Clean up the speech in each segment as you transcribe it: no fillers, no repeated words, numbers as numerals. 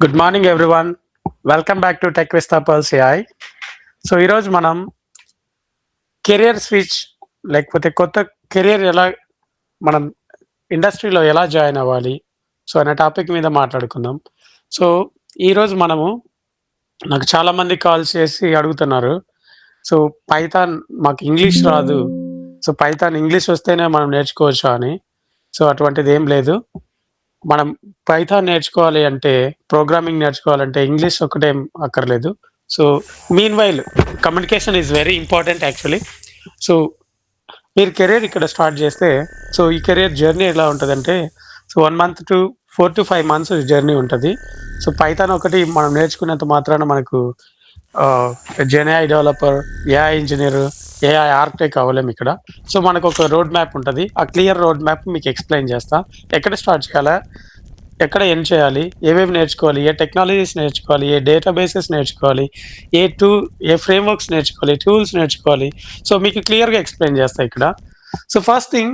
Good morning everyone. Welcome back to tech Vista pulse AI. So ఈరోజు మనం career switch లేకపోతే కొత్త career ఎలా మనం ఇండస్ట్రీలో ఎలా జాయిన్ అవ్వాలి సో అనే టాపిక్ మీద మాట్లాడుకుందాం. సో ఈరోజు నాకు చాలామంది కాల్ చేసి అడుగుతున్నారు. సో పైథాన్ మాకు ఇంగ్లీష్ రాదు. సో పైథాన్ ఇంగ్లీష్ వస్తేనే మనం నేర్చుకోవచ్చా అని. సో అటువంటిది ఏం లేదు. మనం పైథాన్ నేర్చుకోవాలి అంటే, ప్రోగ్రామింగ్ నేర్చుకోవాలంటే ఇంగ్లీష్ ఒక్కటేం అక్కర్లేదు. So meanwhile communication is very important actually. So మీరు కెరియర్ ఇక్కడ స్టార్ట్ చేస్తే, సో ఈ కెరియర్ జర్నీ ఎలా ఉంటదంటే, so 1 month to 4-5 months journey ఉంటది. సో పైథాన్ ఒకటి మనం నేర్చుకున్నంత మాత్రాన మనకు Gen AI developer, AI engineer, AI architect అవ్వలేము ఇక్కడ. సో మనకొక రోడ్ మ్యాప్ ఉంటది. ఆ క్లియర్ రోడ్ మ్యాప్ మీకు ఎక్స్‌ప్లెయిన్ చేస్తా. ఎక్కడ స్టార్ట్ చేయాలా? ఎక్కడ ఎండ్ చేయాలి? ఏవేవి నేర్చుకోవాలి? ఏ టెక్నాలజీస్ నేర్చుకోవాలి? ఏ డేటాబేసెస్ నేర్చుకోవాలి? ఏ ఫ్రేమ్‌వర్క్స్ నేర్చుకోవాలి? టూల్స్ నేర్చుకోవాలి? సో మీకు క్లియర్‌గా ఎక్స్‌ప్లెయిన్ చేస్తా ఇక్కడ. సో ఫస్ట్ థింగ్,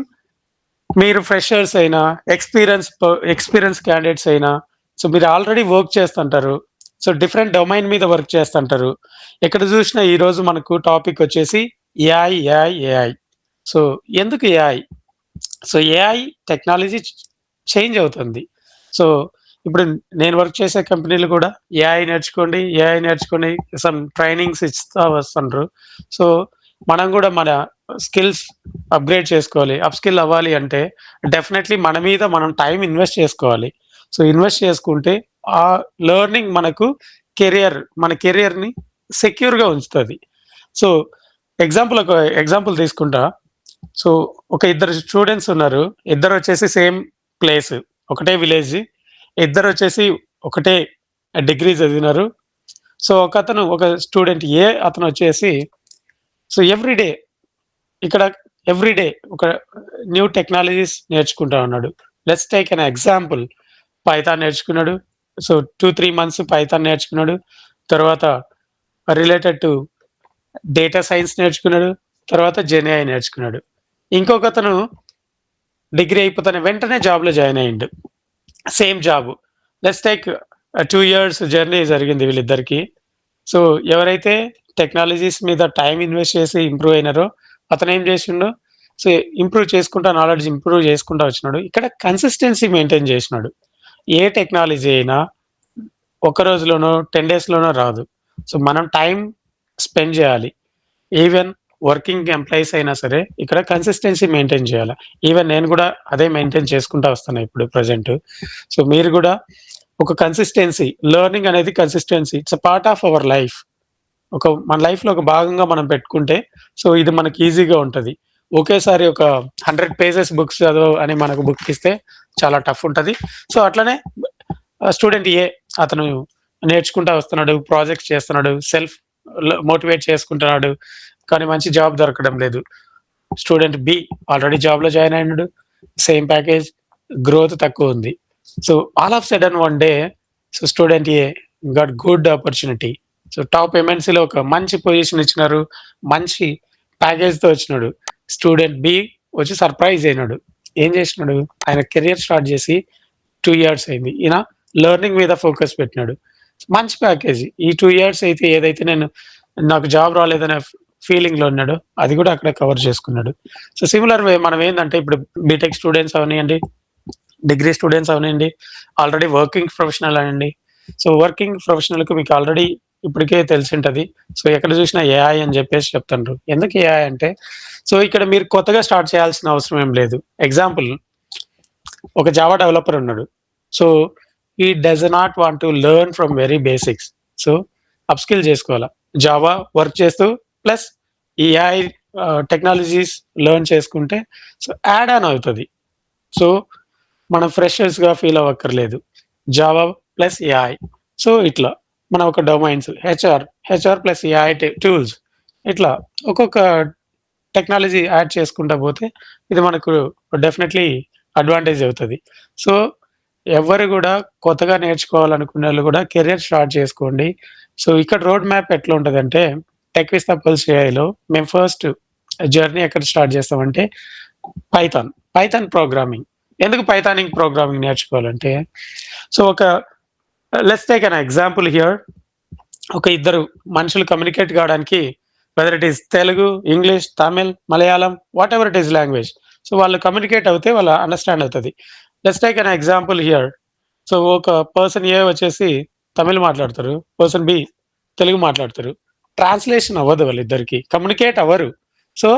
మీరు ఫ్రెషర్స్ అయినా, ఎక్స్‌పీరియన్స్ క్యాండిడేట్స్ అయినా, సో మీరు ఆల్రెడీ వర్క్ చేస్తుంటారు. సో డిఫరెంట్ డొమైన్ మీద వర్క్ చేస్తుంటారు. ఎక్కడ చూసినా ఈరోజు మనకు టాపిక్ వచ్చేసి ఏఐ. సో ఎందుకు AI? So AI technology change అవుతుంది. సో ఇప్పుడు నేను వర్క్ చేసే కంపెనీలు కూడా ఏఐ నేర్చుకోండి సమ్ ట్రైనింగ్స్ ఇస్తా వస్తుండ్రు. సో మనం కూడా మన స్కిల్స్ అప్‌గ్రేడ్ చేసుకోవాలి. అప్‌స్కిల్ అవ్వాలి అంటే డెఫినైట్‌లీ మన మీద మనం టైమ్ ఇన్వెస్ట్ చేసుకోవాలి. సో ఇన్వెస్ట్ చేసుకుంటే ఆ లెర్నింగ్ మన కెరియర్‌ని సెక్యూర్‌గా ఉంచుతది. సో ఒక ఎగ్జాంపుల్ తీసుకుంటా. సో ఒక ఇద్దరు స్టూడెంట్స్ ఉన్నారు. ఇద్దరొచ్చేసి సేమ్ ప్లేస్. ఒకటే విలేజ్. ఇద్దరొచ్చేసి ఒకటే డిగ్రీ చదివినారు. సో ఒక స్టూడెంట్ అతనొచ్చేసి సో ఇక్కడ ఎవ్రీ డే ఒక న్యూ టెక్నాలజీస్ నేర్చుకుంటా ఉన్నాడు. Let's take an example. Python నేర్చుకున్నాడు. సో 2-3 మంత్స్ పైథాన్ నేర్చుకున్నాడు. తర్వాత రిలేటెడ్ టు డేటా సైన్స్ నేర్చుకున్నాడు. తర్వాత జెన్‌ఏఐ నేర్చుకున్నాడు. ఇంకొకతను డిగ్రీ అయిపోతానే వెంటనే జాబ్‌లో జాయిన్ అయ్యిండు. Same job. Let's take 2 years journey జరిగింది వీళ్ళిద్దరికీ. సో ఎవరైతే టెక్నాలజీస్ మీద టైమ్ ఇన్వెస్ట్ చేసి ఇంప్రూవ్ అయినారో అతనేం చేసిండు? సో నాలెడ్జ్ ఇంప్రూవ్ చేసుకుంటా వచ్చినాడు. ఇక్కడ కన్సిస్టెన్సీ మెయింటైన్ చేసినాడు. ఏ టెక్నాలజీ అయినా ఒక రోజులోనో, 10 డేస్‌లోనో రాదు. సో మనం టైమ్ స్పెండ్ చేయాలి. ఈవెన్ వర్కింగ్ ఎంప్లాయీస్ అయినా సరే ఇక్కడ కన్సిస్టెన్సీ మెయింటైన్ చేయాల. ఈవెన్ నేను కూడా అదే మెయింటైన్ చేసుకుంటా వస్తున్నా ఇప్పుడు ప్రెజెంట్. సో మీరు కూడా ఒక కన్సిస్టెన్సీ, లెర్నింగ్ అనేది consistency. It's a part of our life. మన లైఫ్‌లో ఒక భాగంగా మనం పెట్టుకుంటే సో ఇది మనకి ఈజీగా ఉంటది. ఒకేసారి ఒక 100 పేజెస్ బుక్స్ చదువు అని మనకు బుక్ ఇస్తే చాలా టఫ్ ఉంటది. సో అట్లనే స్టూడెంట్ అతను నేర్చుకుంటా వస్తున్నాడు, ప్రాజెక్ట్స్ చేస్తున్నాడు, సెల్ఫ్ మోటివేట్ చేసుకుంటున్నాడు. కానీ మంచి జాబ్ దొరకడం లేదు. స్టూడెంట్ బి ఆల్రెడీ జాబ్‌లో జాయిన్ అయినాడు. సేమ్ ప్యాకేజ్, గ్రోత్ తక్కువుంది. So all of sudden one day so student got good opportunity. So top ఎంఎన్‌సిలో ఒక మంచి పొజిషన్ ఇచ్చినారు. మంచి ప్యాకేజ్‌తో వచ్చినాడు. స్టూడెంట్ బి వచ్చి సర్ప్రైజ్ అయినాడు. ఏం చేసినాడు? ఆయన కెరియర్ స్టార్ట్ చేసి 2 ఇయర్స్ అయింది. ఈయన లెర్నింగ్ మీద ఫోకస్ పెట్టినాడు. మంచి ప్యాకేజ్. ఈ 2 ఇయర్స్ అయితే ఏదైతే నాకు జాబ్ రాలేదనే ఫీలింగ్‌లో ఉన్నాడో అది కూడా అక్కడే కవర్ చేసుకున్నాడు. సో సిమిలర్ వే మనం ఏందంటే ఇప్పుడు బీటెక్ స్టూడెంట్స్ అవనియండి, డిగ్రీ స్టూడెంట్స్ అవనియండి, ఆల్రెడీ వర్కింగ్ ప్రొఫెషనల్ అనండి. సో వర్కింగ్ ప్రొఫెషనల్‌కి మీకు ఆల్రెడీ ఇప్పటికే తెలిసుంటది. సో ఎక్కడ చూసినా ఏఐ అని చెప్పేసి చెప్తుండ్రు. ఎందుకు ఏఐ అంటే సో ఇక్కడ మీరు కొత్తగా స్టార్ట్ చేయాల్సిన అవసరం ఏం లేదు. ఎగ్జాంపుల్, ఒక జావా డెవలపర్ ఉన్నాడు. So he does not want to learn from very basics. So upskill చేసుకోవాలా. జావా వర్క్ చేస్తూ ప్లస్ ఈ ఏఐ టెక్నాలజీస్ లెర్న్ చేసుకుంటే సో యాడ్ ఆన్ అవుతది. సో మనం ఫ్రెషర్స్‌గా ఫీల్ అవ్వక్కర్లేదు. Java plus AI. సో ఇట్లా మనం ఒక domains HR plus AI tools ఇట్లా ఒక్కొక్క టెక్నాలజీ యాడ్ చేసుకుంటా పోతే ఇది మనకు డెఫినెట్‌లీ అడ్వాంటేజ్ అవుతది. సో ఎవ్వరు గూడా కొత్తగా నేర్చుకోవాలనుకున్నోళ్ళు గూడా కెరియర్ స్టార్ట్ చేసుకోండి. సో ఇక్కడ రోడ్ మ్యాప్ ఎట్లా ఉంటదంటే టెక్ విత్ పల్స్ ఏఐలో మేము ఫస్ట్ జర్నీ ఎక్కడ స్టార్ట్ చేస్తామంటే పైథాన్ ప్రోగ్రామింగ్. ఎందుకు ప్రోగ్రామింగ్ నేర్చుకోవాలంటే సో ఒక let's take an example here. ఒక ఇద్దరు మనుషులు కమ్యూనికేట్ కావడానికి whether it is Telugu, English, Tamil, Malayalam, what ever it is language. So వాళ్ళు కమ్యూనికేట్ అవుతే వాళ్ళు అండర్స్టాండ్ అవుతుంది. Let's take an example here. So ఒక పర్సన్ ఏ వచ్చేసి తమిళ్ మాట్లాడతారు, పర్సన్ బి తెలుగు మాట్లాడతారు. ట్రాన్స్లేషన్ అవ్వదు వాళ్ళిద్దరికి, కమ్యూనికేట్ అవ్వరు. సో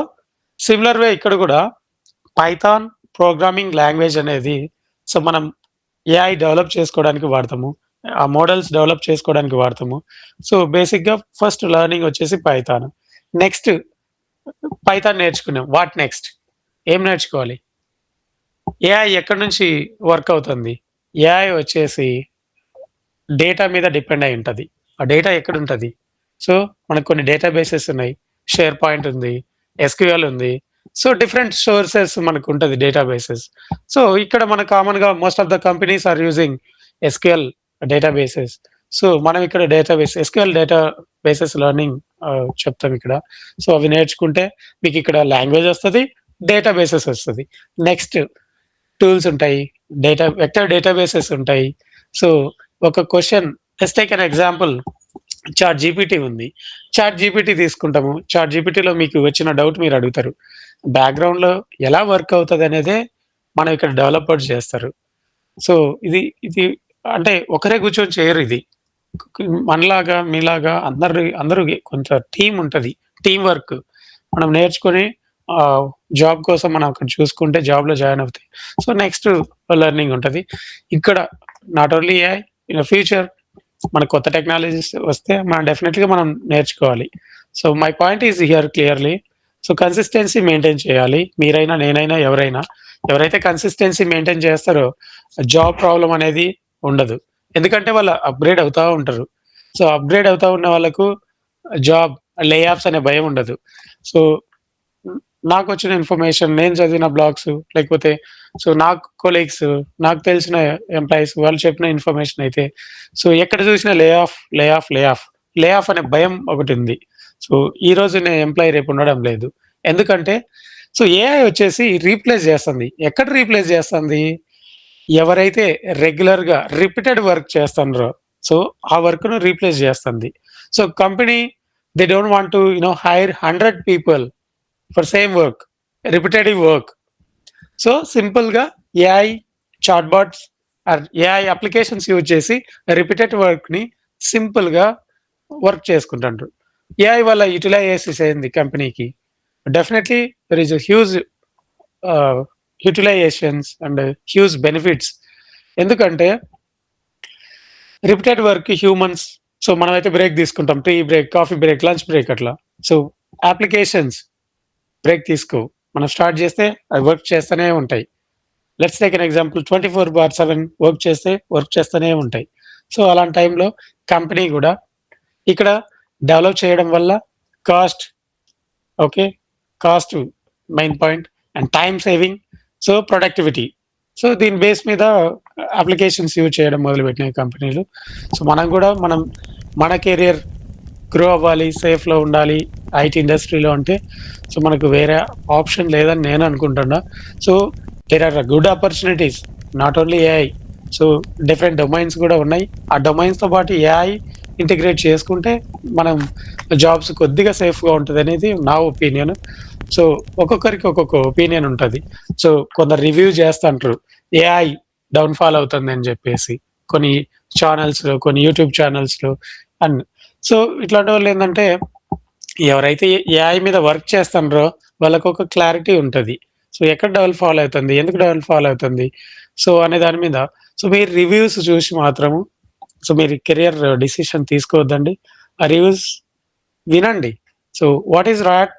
సిమిలర్ వే ఇక్కడ కూడా పైథాన్ ప్రోగ్రామింగ్ లాంగ్వేజ్ అనేది సో మనం ఏఐ డెవలప్ చేసుకోవడానికి వాడతాము. ఆ మోడల్స్ డెవలప్ చేసుకోవడానికి వాడతాము. సో బేసిక్‌గా ఫస్ట్ లెర్నింగ్ వచ్చేసి పైథాన్. నెక్స్ట్ పైథాన్ నేర్చుకున్నాం. What next? ఏం నేర్చుకోవాలి? ఏఐ ఎక్కడి నుంచి వర్క్ అవుతుంది? ఏఐ వచ్చేసి డేటా మీద డిపెండ్ అయి ఉంటది. ఆ డేటా ఎక్కడుంటది? సో మనకు కొన్ని డేటాబేసెస్ ఉన్నాయి. షేర్ పాయింట్ ఉంది. ఎస్‌క్యూఎల్ ఉంది. సో డిఫరెంట్ సోర్సెస్ మనకుంటది డేటాబేసెస్. సో ఇక్కడ మన కామన్‌గా most of the companies are using SQL databases. So మనం ఇక్కడ ఎస్‌క్యూఎల్ డేటాబేసెస్ లెర్నింగ్ చెప్తాం ఇక్కడ. సో అవి నేర్చుకుంటే మీకిక్కడ లాంగ్వేజ్ వస్తది. డేటాబేసెస్ వస్తది. నెక్స్ట్ టూల్స్ ఉంటాయి. వెక్టర్ డేటాబేసెస్ ఉంటాయి. సో ఒక question let's take an example. Chat GPT ఉంది. చాట్ జీపీటీ తీసుకుంటాము. చాట్ జీపీటీలో మీకు వచ్చిన డౌట్ మీరు అడుగుతారు. బ్యాక్‌గ్రౌండ్‌లో ఎలా వర్క్ అవుతదనేదే మనం ఇక్కడ డెవలపర్స్ చేస్తారు. సో ఇది అంటే ఒకరే కూర్చొని చేయరు ఇది. మనలాగా, మీలాగా అందరూ కొంత టీమ్ ఉంటది. Team work. మనం నేర్చుకొని జాబ్ కోసం మనం అక్కడ చూసుకుంటే జాబ్‌లో జాయిన్ అవుతే సో నెక్స్ట్ లెర్నింగ్ ఉంటది. ఇక్కడ not only AI in the future మనకు కొత్త టెక్నాలజీస్ వస్తే మనం డెఫినెట్‌గా మనం నేర్చుకోవాలి. So my point is here clearly. So consistency maintain చేయాలి. మీరైనా, నేనైనా, ఎవరైనా. ఎవరైతే కన్సిస్టెన్సీ మెయింటైన్ చేస్తారో జాబ్ ప్రాబ్లమ్ అనేది ఉండదు. ఎందుకంటే వాళ్ళు అప్‌గ్రేడ్ అవుతా ఉంటారు. సో అప్‌గ్రేడ్ అవుతా ఉన్న వాళ్ళకు జాబ్ లే ఆఫ్స్ అనే భయం ఉండదు. సో నాకొచ్చిన ఇన్ఫర్మేషన్, నేను చదివిన బ్లాగ్స్ లేకపోతే సో నాకు కొలీగ్స్, నాకు తెలిసిన ఎంప్లాయీస్ వాళ్ళు చెప్పిన ఇన్ఫర్మేషన్ అయితే సో ఎక్కడ చూసినా lay off, lay off, lay off. Lay off అనే భయం ఒకటుంది. సో ఈరోజు నేను ఎంప్లాయీ రేపు ఉండడం లేదు. ఎందుకంటే సో ఏఐ వచ్చేసి రీప్లేస్ చేస్తుంది. ఎక్కడ రీప్లేస్ చేస్తుంది? ఎవరైతే రెగ్యులర్‌గా రిపీటెడ్ వర్క్ చేస్తున్నారో సో ఆ వర్క్‌ను రీప్లేస్ చేస్తుంది. So company they don't want to hire 100 people for same work, repetitive work. So సింపుల్‌గా AI chatbots or AI applications use చేసి రిపీటెడ్ వర్క్‌ని సింపుల్‌గా వర్క్ చేసుకుంటుండ్రు. ఏఐ వల్ల యుటిలైజేషన్స్ ఏంది కంపెనీకి? Definitely there is a huge utilisations and huge benefits. ఎందుకంటే repeated work humans so మనమైతే బ్రేక్ తీసుకుంటాం. Tea break, coffee break, lunch break అట్లా. సో అప్లికేషన్స్ బ్రేక్ తీసుకోవు. మనం స్టార్ట్ చేస్తే అవి వర్క్ చేస్తూనే ఉంటాయి. Let's take an example 24/7 work చేస్తూనే ఉంటాయి. సో అలాంటి టైంలో కంపెనీ కూడా ఇక్కడ డెవలప్ చేయడం వల్ల cost okay. Cost main point and time saving. So productivity. So దీని బేస్ మీద అప్లికేషన్స్ యూజ్ చేయడం మొదలుపెట్టినాయి కంపెనీలు. సో మనం కూడా మన కెరియర్ గ్రో అవ్వాలి, సేఫ్‌లో ఉండాలి ఐటీ ఇండస్ట్రీలో అంటే సో మనకు వేరే ఆప్షన్ లేదని నేను అనుకుంటున్నా. So there are good opportunities not only AI. So different domains కూడా ఉన్నాయి. ఆ డొమైన్స్‌తో పాటు ఏఐ ఇంటిగ్రేట్ చేసుకుంటే మనం జాబ్స్ కొద్దిగా సేఫ్‌గా ఉంటదనేది నా ఒపీనియన్. సో ఒక్కొక్కరికి ఒక్కొక్క ఒపీనియన్ ఉంటది. సో కొందరు రివ్యూ చేస్తంటారు. ఏఐ డౌన్ ఫాల్ అవుతుందని చెప్పేసి. కొన్ని ఛానెల్స్‌లో, కొన్ని యూట్యూబ్ ఛానెల్స్‌లో అండ్ సో ఇట్లాంటి వాళ్ళేందంటే ఎవరైతే ఏఐ మీద వర్క్ చేస్తున్నారో వాళ్ళకొక క్లారిటీ ఉంటది. సో ఎక్కడ డౌన్ ఫాల్ అవుతుంది? ఎందుకు డౌన్ ఫాల్ అవుతుంది? సో అనే దాని మీద సో మీరు రివ్యూస్ చూసి మాత్రము సో మీరు కెరియర్ డిసిషన్ తీసుకోవద్దండి. ఆ రివ్యూస్ వినండి. So what is right,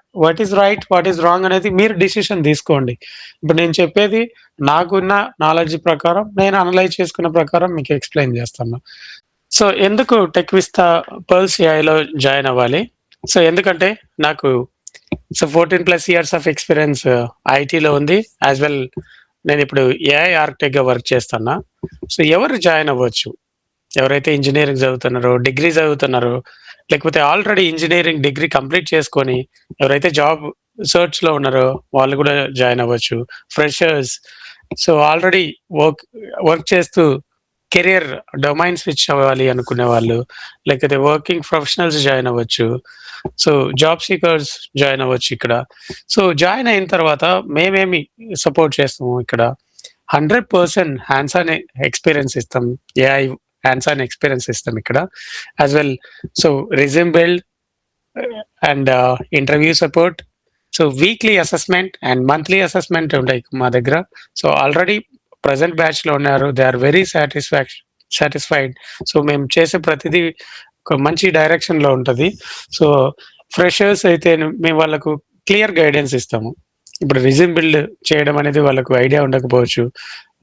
what is wrong అనేది మీరు డిసిషన్ తీసుకోండి. ఇప్పుడు నేను చెప్పేది నాకున్న నాలెడ్జ్ ప్రకారం, నేను అనలైజ్ చేసుకున్న ప్రకారం మీకు ఎక్స్‌ప్లెయిన్ చేస్తున్నా. సో ఎందుకు టెక్ విస్తా పర్ల్స్ ఏఐలో జాయిన్ అవ్వాలి? సో ఎందుకంటే నాకు 14+ ఇయర్స్ ఆఫ్ ఎక్స్‌పీరియన్స్ ఐటీలో ఉంది. యాస్ వెల్ నేనిప్పుడు ఏఐ ఆర్కిటెక్ట్‌గా వర్క్ చేస్తున్నా. సో ఎవరు జాయిన్ అవ్వచ్చు? ఎవరైతే ఇంజినీరింగ్ చదువుతున్నారో, డిగ్రీ చదువుతున్నారో, లేకపోతే ఆల్రెడీ ఇంజినీరింగ్ డిగ్రీ కంప్లీట్ చేసుకొని ఎవరైతే జాబ్ సెర్చ్‌లో ఉన్నారో వాళ్ళు కూడా జాయిన్ అవ్వచ్చు. ఫ్రెషర్స్ సో ఆల్రెడీ వర్క్ చేస్తూ కెరియర్ డొమైన్ స్విచ్ అవ్వాలి అనుకునే వాళ్ళు, లేకపోతే వర్కింగ్ ప్రొఫెషనల్స్ జాయిన్ అవ్వచ్చు. సో, జాబ్ సీకర్స్ జాయిన్ అవ్వచ్చు ఇక్కడ. సో, జాయిన్ అయిన తర్వాత మేమేమి సపోర్ట్ చేస్తాము ఇక్కడ 100% హ్యాండ్స్ ఆన్ ఎక్స్‌పీరియన్స్ ఇస్తాం. ఏఐ హ్యాండ్స్ ఆన్ ఎక్స్‌పీరియన్స్ ఇస్తాం ఇక్కడ. As well so, resume build and interview support. So, weekly assessment and monthly assessment ఉంటాయి మా దగ్గర. సో, ఆల్రెడీ ప్రెజెంట్ బ్యాచ్‌లో ఉన్నారు. They are very satisfied. So, మేము చేసే ప్రతిదీ ఒక మంచి డైరెక్షన్‌లో ఉంటది. సో, ఫ్రెషర్స్ అయితే మేము వాళ్ళకు క్లియర్ గైడెన్స్ ఇస్తాము. ఇప్పుడు రెజ్యూమ్ బిల్డ్ చేయడం అనేది వాళ్ళకు ఐడియా ఉండకపోవచ్చు.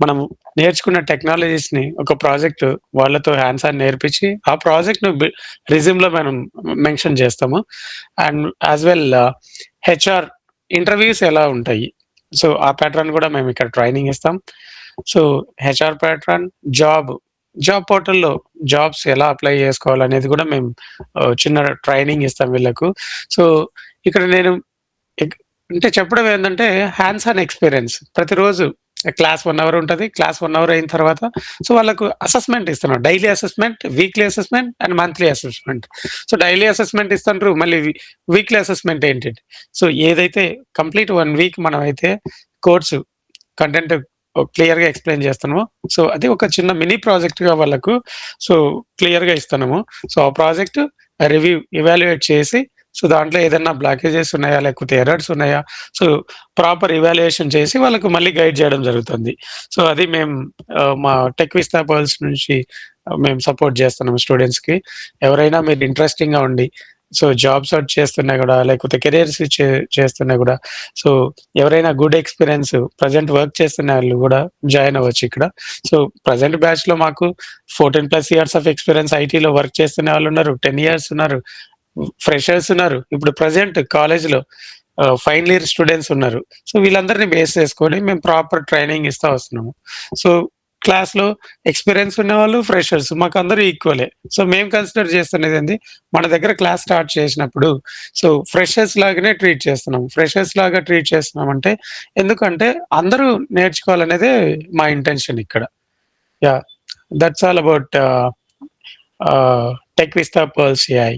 మనం నేర్చుకున్న టెక్నాలజీస్‌ని ఒక ప్రాజెక్ట్ వాళ్ళతో హ్యాండ్స్ ఆన్ నేర్పించి, ఆ ప్రాజెక్ట్‌ను రెజ్యూమ్‌లో మనం మెన్షన్ చేస్తాము. And as well HR interviews ఎలా ఉంటాయి. సో, ఆ ప్యాటర్న్ కూడా మేము ఇక్కడ ట్రైనింగ్ ఇస్తాం. సో, హెచ్ఆర్ ప్యాటర్న్, జాబ్ పోర్టల్‌లో జాబ్స్ ఎలా అప్లై చేసుకోవాలనేది కూడా మేము చిన్న ట్రైనింగ్ ఇస్తాం వీళ్ళకు. సో, ఇక్కడ నేను ఎక్ అంటే చెప్పడం ఏందంటే హ్యాండ్స్ ఆన్ ఎక్స్‌పీరియన్స్. ప్రతిరోజు క్లాస్ 1 అవర్ ఉంటది. క్లాస్ 1 అవర్ అయిన తర్వాత సో, వాళ్ళకు అసెస్మెంట్ ఇస్తున్నాం. Daily assessment, weekly assessment and monthly assessment. So, daily assessment ఇస్తుండ్రు. మళ్ళీ వీక్లీ అసెస్మెంట్ ఏంటంటే సో, ఏదైతే కంప్లీట్ 1 వీక్ మనమైతే కోర్సు కంటెంట్ క్లియర్‌గా ఎక్స్‌ప్లెయిన్ చేస్తున్నామో, సో, అది ఒక చిన్న మినీ ప్రాజెక్ట్‌గా వాళ్ళకు సో, క్లియర్‌గా ఇస్తున్నాము. సో, ఆ ప్రాజెక్ట్ ఎవాల్యుయేట్ చేసి సో, దాంట్లో ఏదన్నా బ్లాకేజెస్ ఉన్నాయా? లేకపోతే ఎర్రర్స్ ఉన్నాయా? సో, ప్రాపర్ ఇవాల్యుయేషన్ చేసి వాళ్ళకు మళ్ళీ గైడ్ చేయడం జరుగుతుంది. సో, అది మేము మా టెక్ విస్తా పర్ల్స్ నుంచి మేము సపోర్ట్ చేస్తున్నాం స్టూడెంట్స్‌కి. ఎవరైనా మీరు ఇంట్రెస్టింగ్‌గా ఉండి సో, జాబ్ సెర్చ్ చేస్తున్నా గూడా, లేకపోతే కెరియర్ స్విచ్ చేస్తున్నా గూడా, సో, ఎవరైనా గుడ్ ఎక్స్‌పీరియన్స్ ప్రెజెంట్ వర్క్ చేస్తున్న వాళ్ళు గూడా జాయిన్ అవ్వచ్చు ఇక్కడ. సో, ప్రెజెంట్ బ్యాచ్‌లో మాకు 14+ ఇయర్స్ ఆఫ్ ఎక్స్‌పీరియన్స్ ఐటీలో వర్క్ చేస్తున్న వాళ్ళున్నారు. 10 ఇయర్స్ ఉన్నారు. ఫ్రెషర్స్ ఉన్నారు. ఇప్పుడు ప్రెజెంట్ కాలేజ్‌లో ఫైనల్ ఇయర్ స్టూడెంట్స్ ఉన్నారు. సో, వీళ్ళందరిని బేస్ చేసుకొని మేము ప్రాపర్ ట్రైనింగ్ ఇస్తా వస్తున్నాము. సో, క్లాస్‌లో ఎక్స్‌పీరియన్స్ ఉన్నవాళ్ళు, ఫ్రెషర్స్ మాకందరూ ఈక్వలే. సో, మేము కన్సిడర్ చేస్తున్నదేంది, మన దగ్గర క్లాస్ స్టార్ట్ చేసినప్పుడు సో, ఫ్రెషర్స్ లాగానే ట్రీట్ చేస్తున్నాం. ఫ్రెషర్స్ లాగా ట్రీట్ చేస్తున్నామంటే ఎందుకంటే అందరూ నేర్చుకోవాలనేదే మా ఇంటెన్షన్ ఇక్కడ. Yeah! That's all about tech Vista pearls AI.